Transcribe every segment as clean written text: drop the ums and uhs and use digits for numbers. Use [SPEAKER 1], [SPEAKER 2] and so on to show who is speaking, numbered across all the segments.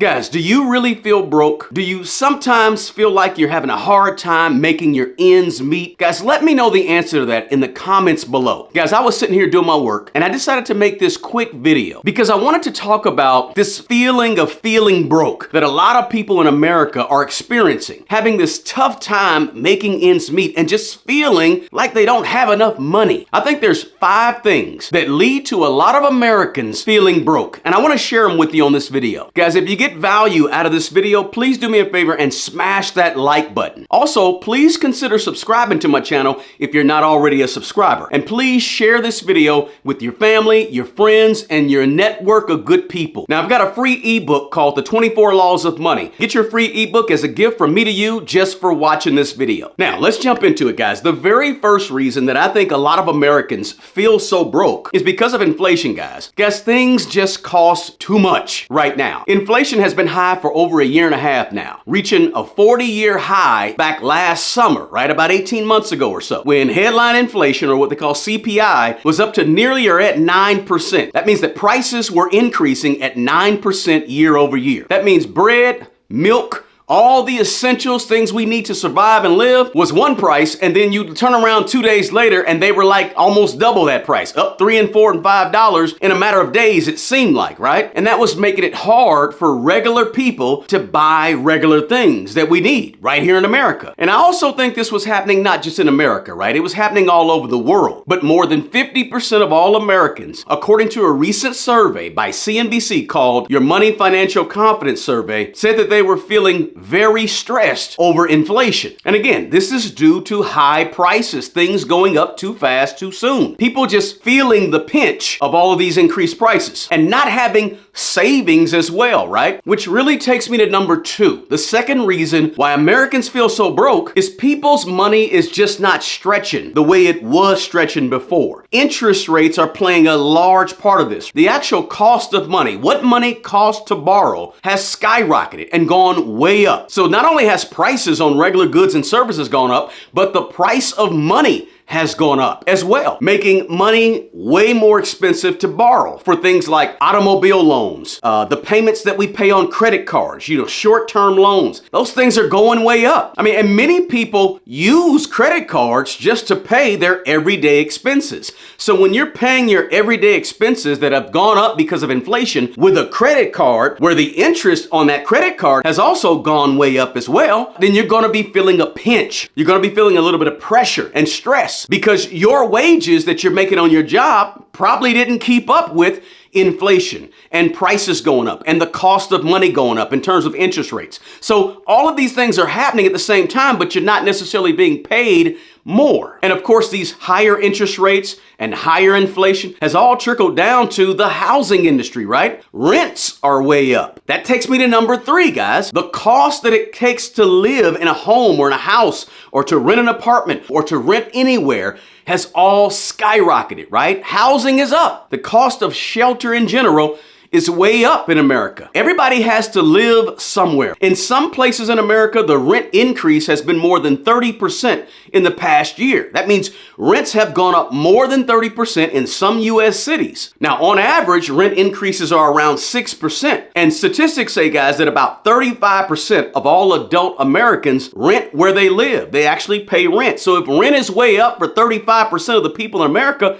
[SPEAKER 1] Guys, do you really feel broke? Do you sometimes feel like you're having a hard time making your ends meet? Guys, let me know the answer to that in the comments below. Guys, I was sitting here doing my work and I decided to make this quick video because I wanted to talk about this feeling of feeling broke that a lot of people in America are experiencing. Having this tough time making ends meet and just feeling like they don't have enough money. I think there's 5 things that lead to a lot of Americans feeling broke, and I want to share them with you on this video. Guys, if you get value out of this video, please do me a favor and smash that like button. Also, please consider subscribing to my channel if you're not already a subscriber. And please share this video with your family, your friends, and your network of good people. Now, I've got a free ebook called The 24 Laws of Money. Get your free ebook as a gift from me to you just for watching this video. Now, let's jump into it, guys. The very first reason that I think a lot of Americans feel so broke is because of inflation, guys. Guys, things just cost too much right now. Inflation has been high for over a year and a half now, reaching a 40-year high back last summer, right? About 18 months ago or so, when headline inflation, or what they call CPI, was up to nearly or at 9%. That means that prices were increasing at 9% year over year. That means bread, milk, all the essentials, things we need to survive and live, was one price, and then you turn around 2 days later and they were like almost double that price, up $3 and $4 and $5 in a matter of days, it seemed like, right? And that was making it hard for regular people to buy regular things that we need right here in America. And I also think this was happening not just in America, right? It was happening all over the world. But more than 50% of all Americans, according to a recent survey by CNBC called Your Money Financial Confidence Survey, said that they were feeling very stressed over inflation. And again, this is due to high prices, things going up too fast, too soon. People just feeling the pinch of all of these increased prices and not having savings as well, right? Which really takes me to number 2. The second reason why Americans feel so broke is people's money is just not stretching the way it was stretching before. Interest rates are playing a large part of this. The actual cost of money, what money costs to borrow, has skyrocketed and gone way up. So not only has prices on regular goods and services gone up, but the price of money has gone up as well, making money way more expensive to borrow for things like automobile loans, the payments that we pay on credit cards, short-term loans. Those things are going way up. I mean, and many people use credit cards just to pay their everyday expenses. So when you're paying your everyday expenses that have gone up because of inflation with a credit card, where the interest on that credit card has also gone way up as well, then you're gonna be feeling a pinch. You're gonna be feeling a little bit of pressure and stress, because your wages that you're making on your job probably didn't keep up with inflation and prices going up and the cost of money going up in terms of interest rates. So all of these things are happening at the same time, but you're not necessarily being paid more. And of course, these higher interest rates and higher inflation has all trickled down to the housing industry, right? Rents are way up. That takes me to number 3, guys. The cost that it takes to live in a home or in a house or to rent an apartment or to rent anywhere has all skyrocketed, right? Housing is up. The cost of shelter in general is way up in America. Everybody has to live somewhere. In some places in America, the rent increase has been more than 30% in the past year. That means rents have gone up more than 30% in some U.S. cities. Now, on average, rent increases are around 6%. And statistics say, guys, that about 35% of all adult Americans rent where they live. They actually pay rent. So if rent is way up for 35% of the people in America,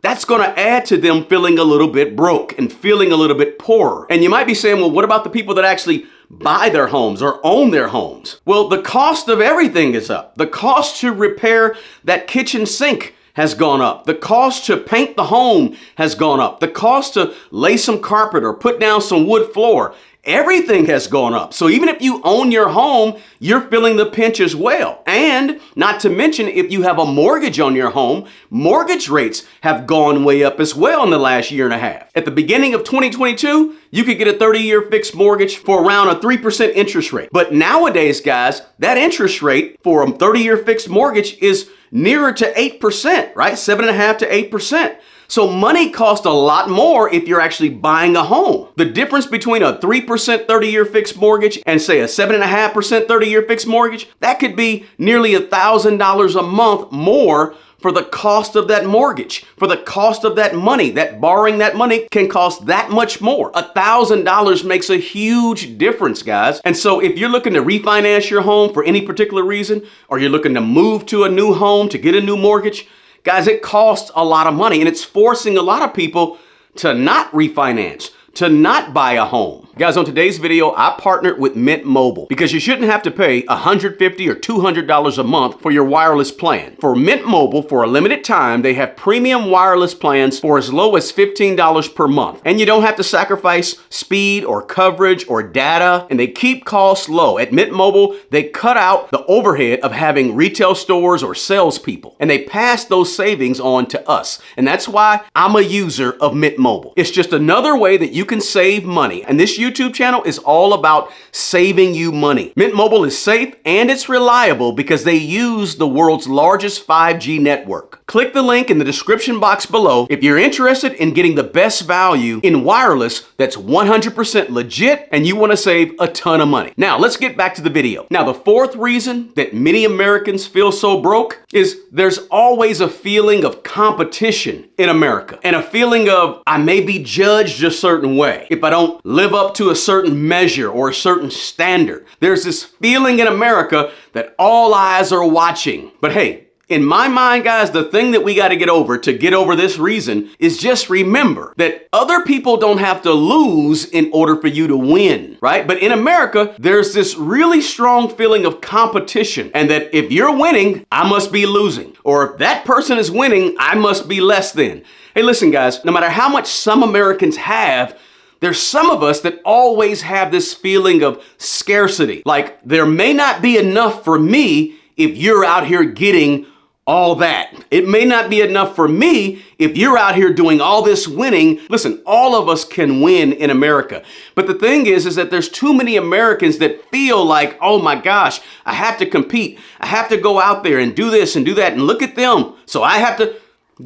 [SPEAKER 1] that's going to add to them feeling a little bit broke and feeling a little bit poorer. And you might be saying, well, what about the people that actually buy their homes or own their homes? Well, the cost of everything is up. The cost to repair that kitchen sink has gone up. The cost to paint the home has gone up. The cost to lay some carpet or put down some wood floor, everything has gone up. So even if you own your home, you're feeling the pinch as well. And not to mention, if you have a mortgage on your home, mortgage rates have gone way up as well in the last year and a half. At the beginning of 2022, you could get a 30-year fixed mortgage for around a 3% interest rate. But nowadays, guys, that interest rate for a 30-year fixed mortgage is nearer to 8%, right? 7.5% to 8%. So money costs a lot more if you're actually buying a home. The difference between a 3% 30-year fixed mortgage and say a 7.5% 30-year fixed mortgage, that could be nearly $1,000 a month more for the cost of that mortgage, for the cost of that money. That borrowing that money can cost that much more. $1,000 makes a huge difference, guys. And so if you're looking to refinance your home for any particular reason, or you're looking to move to a new home to get a new mortgage, guys, it costs a lot of money, and it's forcing a lot of people to not refinance, to not buy a home. Guys, on today's video, I partnered with Mint Mobile because you shouldn't have to pay $150 or $200 a month for your wireless plan. For Mint Mobile, for a limited time, they have premium wireless plans for as low as $15 per month. And you don't have to sacrifice speed or coverage or data, and they keep costs low. At Mint Mobile, they cut out the overhead of having retail stores or salespeople, and they pass those savings on to us. And that's why I'm a user of Mint Mobile. It's just another way that you can save money. And this YouTube channel is all about saving you money. Mint Mobile is safe and it's reliable because they use the world's largest 5G network. Click the link in the description box below if you're interested in getting the best value in wireless that's 100% legit and you want to save a ton of money. Now, let's get back to the video. Now, the fourth reason that many Americans feel so broke is there's always a feeling of competition in America and a feeling of I may be judged a certain way if I don't live up to a certain measure or a certain standard. There's this feeling in America that all eyes are watching. But hey, in my mind, guys, the thing that we got to get over this reason is just remember that other people don't have to lose in order for you to win, right? But in America, there's this really strong feeling of competition, and that if you're winning, I must be losing. Or if that person is winning, I must be less than. Hey, listen, guys, no matter how much some Americans have, there's some of us that always have this feeling of scarcity. Like there may not be enough for me if you're out here getting all that. It may not be enough for me if you're out here doing all this winning. Listen, all of us can win in America. But the thing is that there's too many Americans that feel like, oh my gosh, I have to compete. I have to go out there and do this and do that and look at them. So I have to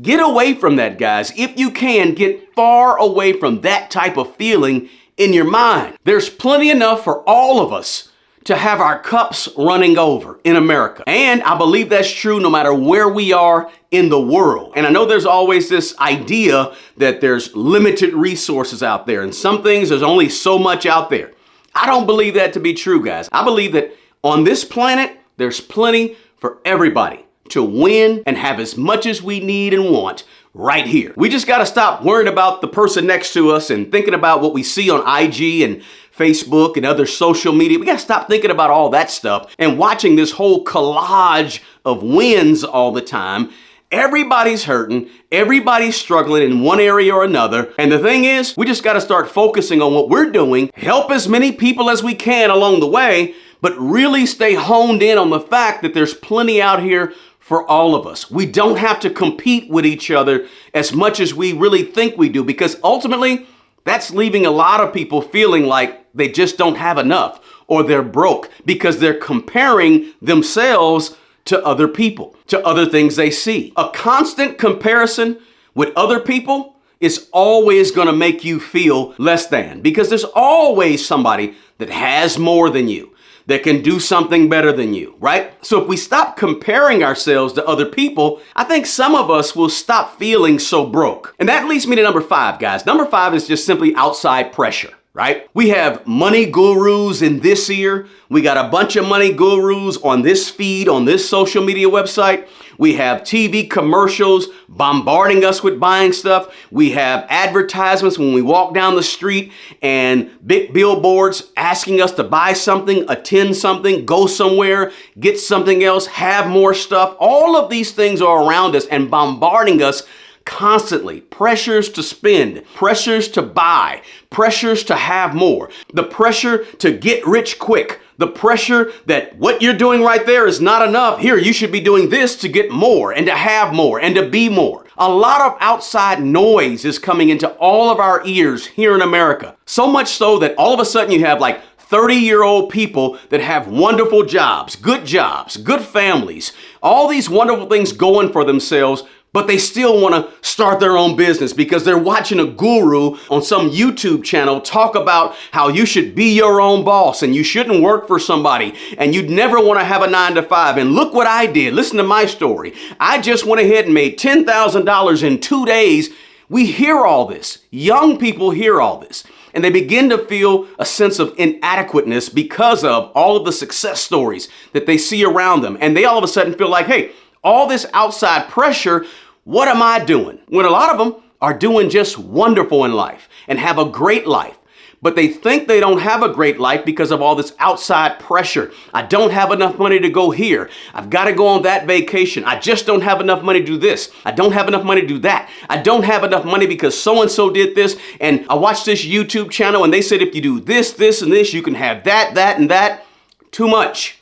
[SPEAKER 1] get away from that, guys. If you can, get far away from that type of feeling in your mind. There's plenty enough for all of us to have our cups running over in America. And I believe that's true no matter where we are in the world. And I know there's always this idea that there's limited resources out there, and some things there's only so much out there. I don't believe that to be true, guys. I believe that on this planet, there's plenty for everybody to win and have as much as we need and want right here. We just got to stop worrying about the person next to us and thinking about what we see on IG and Facebook and other social media. We got to stop thinking about all that stuff and watching this whole collage of wins all the time. Everybody's hurting. Everybody's struggling in one area or another. And the thing is, we just got to start focusing on what we're doing, help as many people as we can along the way, but really stay honed in on the fact that there's plenty out here for all of us. We don't have to compete with each other as much as we really think we do, because ultimately, that's leaving a lot of people feeling like they just don't have enough or they're broke because they're comparing themselves to other people, to other things they see. A constant comparison with other people is always going to make you feel less than, because there's always somebody that has more than you, that can do something better than you, right? So if we stop comparing ourselves to other people, I think some of us will stop feeling so broke. And that leads me to number 5, guys. Number 5 is just simply outside pressure, right? We have money gurus in this ear. We got a bunch of money gurus on this feed, on this social media website. We have TV commercials bombarding us with buying stuff. We have advertisements when we walk down the street and big billboards asking us to buy something, attend something, go somewhere, get something else, have more stuff. All of these things are around us and bombarding us constantly. Pressures to spend, pressures to buy, pressures to have more, the pressure to get rich quick, the pressure that what you're doing right there is not enough. Here, you should be doing this to get more and to have more and to be more. A lot of outside noise is coming into all of our ears here in America. So much so that all of a sudden you have like 30-year-old people that have wonderful jobs, good families, all these wonderful things going for themselves, but they still want to start their own business because they're watching a guru on some YouTube channel talk about how you should be your own boss and you shouldn't work for somebody and you'd never want to have a 9-to-5. And look what I did. Listen to my story. I just went ahead and made $10,000 in 2 days. We hear all this. Young people hear all this. And they begin to feel a sense of inadequateness because of all of the success stories that they see around them. And they all of a sudden feel like, hey, all this outside pressure, what am I doing? When a lot of them are doing just wonderful in life and have a great life, but they think they don't have a great life because of all this outside pressure. I don't have enough money to go here. I've got to go on that vacation. I just don't have enough money to do this. I don't have enough money to do that. I don't have enough money because so-and-so did this. And I watched this YouTube channel and they said if you do this, this, and this, you can have that, that, and that. Too much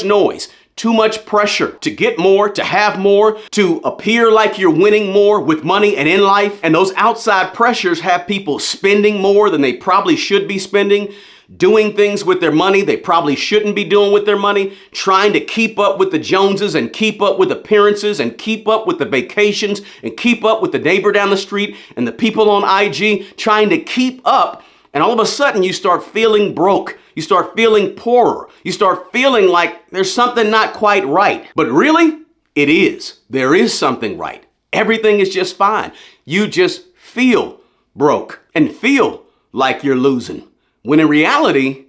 [SPEAKER 1] noise. Too much pressure to get more, to have more, to appear like you're winning more with money and in life. And those outside pressures have people spending more than they probably should be spending, doing things with their money they probably shouldn't be doing with their money, trying to keep up with the Joneses and keep up with appearances and keep up with the vacations and keep up with the neighbor down the street and the people on IG, trying to keep up. And all of a sudden you start feeling broke. You start feeling poorer. You start feeling like there's something not quite right. But really, it is. There is something right. Everything is just fine. You just feel broke and feel like you're losing. When in reality,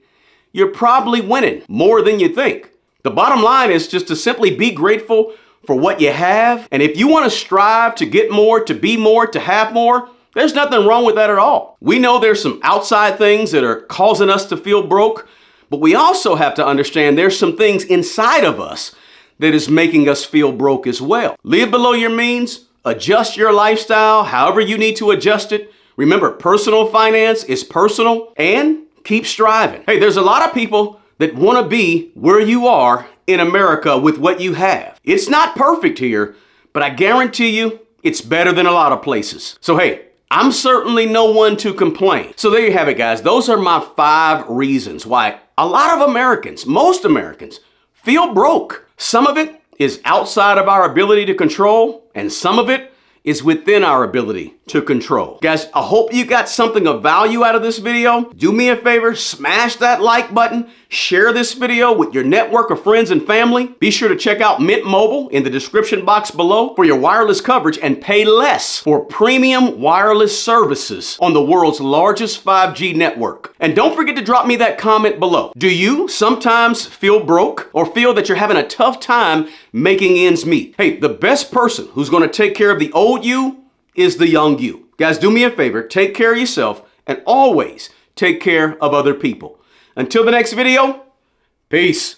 [SPEAKER 1] you're probably winning more than you think. The bottom line is just to simply be grateful for what you have. And if you want to strive to get more, to be more, to have more, there's nothing wrong with that at all. We know there's some outside things that are causing us to feel broke, but we also have to understand there's some things inside of us that is making us feel broke as well. Live below your means, adjust your lifestyle however you need to adjust it. Remember, personal finance is personal, and keep striving. Hey, there's a lot of people that want to be where you are in America with what you have. It's not perfect here, but I guarantee you it's better than a lot of places. So hey, I'm certainly no one to complain. So there you have it, guys. Those are my 5 reasons why a lot of Americans, most Americans, feel broke. Some of it is outside of our ability to control, and some of it is within our ability to control. Guys, I hope you got something of value out of this video. Do me a favor, smash that like button, share this video with your network of friends and family. Be sure to check out Mint Mobile in the description box below for your wireless coverage and pay less for premium wireless services on the world's largest 5G network. And don't forget to drop me that comment below. Do you sometimes feel broke or feel that you're having a tough time making ends meet? Hey, the best person who's going to take care of the old you is the young you. Guys, do me a favor, take care of yourself and always take care of other people. Until the next video, peace.